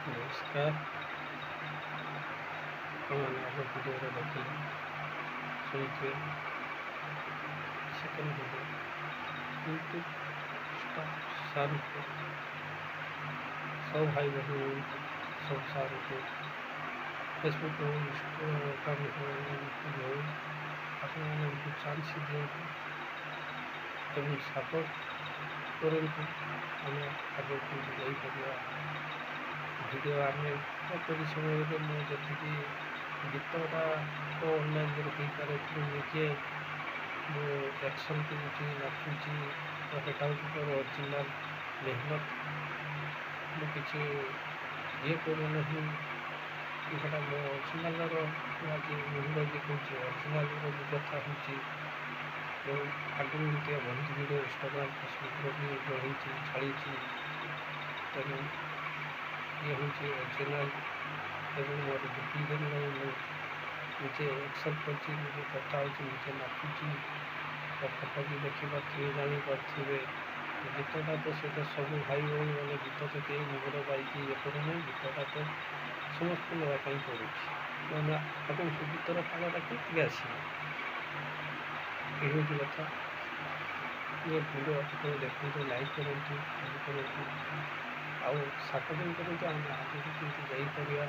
ନମସ୍କାର। ଆପଣମାନେ ଆଗ ଭିଡ଼ିଓରେ ଦେଖିଲେ ଶୁଣିଥିବେ second video YouTube star Shahrukh ସବୁ ଭାଇ ବନ୍ଧୁ ହୁଅନ୍ତୁ, ସବୁ ଶାହରୁଖ ଫେସବୁକ୍ ହଉ, ଇନଷ୍ଟାଗ୍ରାମ୍ ହଉ, ୟୁଟ୍ୟୁବ୍ ହଉ, ଆପଣମାନଙ୍କୁ ଚାନ୍ସ ଦିଅନ୍ତୁ ଏବଂ ସପୋର୍ଟ କରନ୍ତୁ। ଆମେ ଆଗକୁ ଯାଇପାରିବା। ଭିଡ଼ିଓ ଆମେ ଏପରି ସମୟରେ ମୁଁ ଯେତିକି ଗୀତଟା ତ ଅନଲାଇନ୍ରେ ହେଇପାରେ, କିନ୍ତୁ ନିଜେ ମୁଁ ଆକ୍ସନ୍ କରୁଛି, ନାଚୁଛି, ତ ସେଟା ହେଉଛି ମୋର ଅରିଜିନାଲ୍ ମେହନତ। ମୁଁ କିଛି ଇଏ କରୁନାହିଁ କି ସେଟା ମୋ ଅରିଜିନାଲ୍ର ଆଜି ଇଂରାଜୀ କହୁଛି ଅରିଜିନାଲ୍ର ବି କଥା ହେଉଛି। ଏବଂ ଆଗରୁ ଏମିତିଆ ବହୁତ ଭିଡ଼ିଓ ଇନଷ୍ଟାଗ୍ରାମ୍ ଫେସବୁକ୍ର ବି ବଢ଼େଇଛି, ଛାଡ଼ିଛି। ତେଣୁ ଇଏ ହେଉଛି ଅରିଜିନାଲ୍ ଏବଂ ମୋର ଡୁପ୍ଲିକେଟ୍ ନାହିଁ। ମୁଁ ନିଜେ ଆକ୍ସନ୍ କରୁଛି, ନିଜେ କଥା ହେଉଛି, ନିଜେ ନାଚୁଛି। ତ ଫଟୋ ବି ଦେଖିପାରୁଥିବେ, ଜାଣିପାରୁଥିବେ। ଗୀତଟା ତ ସେଇଟା ସବୁ ଭାଇ ଭଉଣୀମାନେ ଗୀତ ତ କେହି ନିଜର ଗାଇକି ଇଏ କରୁନାହିଁ। ଗୀତଟା ତ ସମସ୍ତେ ନେବା ପାଇଁ ପଡ଼ୁଛି। ମାନେ ଆପଣଙ୍କୁ ଗୀତର ତାଳଟା କେତିକି ଆସିବ, ଏ ହେଉଛି କଥା। ଏ ଭିଡ଼ିଓ ଆପଣ ଦେଖନ୍ତୁ, ଲାଇକ୍ କରନ୍ତୁ, କମେଣ୍ଟ କରନ୍ତୁ, ଆଉ ସପୋର୍ଟିଂ କରନ୍ତୁ। ଆମେ ଆଗକୁ କେମିତି ଯାଇପାରିବା,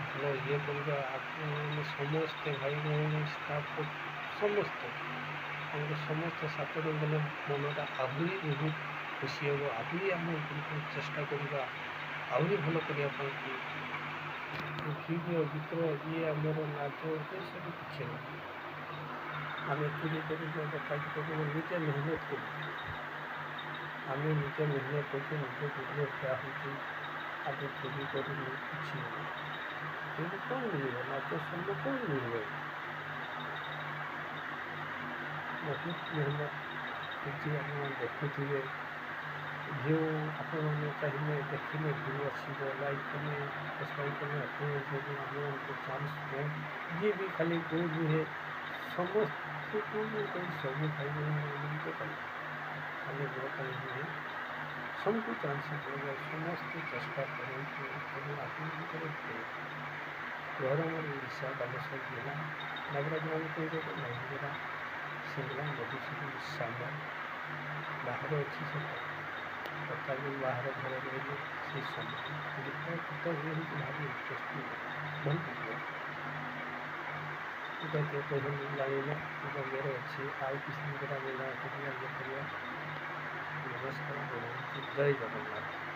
ଭଲ ଇଏ କରିବା। ଆପଣମାନେ ସମସ୍ତେ ଭାଇ ଭଉଣୀ ଷ୍ଟାଫ୍ ସମସ୍ତେ ଆମକୁ ସମସ୍ତେ ସପୋର୍ଟିଂ କଲେ ମନଟା ଆହୁରି ବହୁତ ଖୁସି ହେବ। ଆହୁରି ଆମେ ଉପରକୁ ଚେଷ୍ଟା କରିବା, ଆହୁରି ଭଲ କରିବା ପାଇଁକି। ଭିଡ଼ିଓ ଗୀତ ଇଏ ଆମର ନାଚ ଏସବୁ କିଛି ନାହିଁ। ଆମେ ଚୁରି କରୁଛୁ, ଡକାୟତି କରୁଛୁ, ନିଜେ ମେହନତ କରୁଛୁ। ଆମେ ନିଜେ ମେହନତ କରୁଛୁ, ନିଜ ଗୋଡ଼ରେ ଠିଆ ହେଉଛୁ। ଆମେ ଚୁରି କରୁନୁ, କିଛି ନାହିଁ। କିନ୍ତୁ କ'ଣ ମିଳିବ? ନାଚ ସରିଲେ କ'ଣ ମିଳିବ? ବହୁତ ମେହନତ ହେଉଛି। ଆପଣ ଦେଖୁଥିବେ ଭିଉ, ଆପଣମାନେ ଚାହିଁଲେ ଦେଖିଲେ ଭିଉ ଆସିବ। ଲାଇକ୍ କଲେ, ସବସ୍କ୍ରାଇବ୍ କଲେ ଆପଣ ଯୋଗୁଁ ଆମମାନଙ୍କୁ ଚାନ୍ସ ବହୁତ ଯିଏ ବି ଖାଲି ଗୁଡ୍ ରୁହେ ସମସ୍ତଙ୍କୁ ସବୁ ଭାଇ ଭଉଣୀମାନଙ୍କ ପାଇଁ, ଖାଲି ମୋ ପାଇଁ ନୁହେଁ, ସମସ୍ତଙ୍କୁ ଚାନ୍ସ ଦିଆଯାଉ। ସମସ୍ତେ ଚେଷ୍ଟା କରନ୍ତୁ ଏବଂ ଆପଣଙ୍କର ଘର ମୋର ଓଡ଼ିଶା ବାଲେଶ୍ୱର ଜିଲ୍ଲା ନଗର ଗ୍ରାମ ପଞ୍ଚାୟତ ନଈଗଡ଼ା ସିଙ୍ଗଡ଼ା ମଧୁସୂଦନ ସାମଲ। ବାହାରେ ଅଛି ସତ, ତଥାପି ବାହାର ଘରେ ରହିଲେ ସେ ସମାନ। ଗୀତ ଫିତ ଇଏ ହେଉଛି ଭାରି ଇଣ୍ଟରେଷ୍ଟିଂ, ଭଲ ଲାଗିବ। ଏଇଟା କିଏ କହିଲେ ଜାଣିଲେ ବମ୍ବେରେ ଅଛି, ଆଉ କିଛି ଦିନରେ ଆମେ ଗାଁକୁ ଯିବା, ଇଏ କରିବା। ନମସ୍କାର, ରହୁଛି। ଜୟ ଜଗନ୍ନାଥ।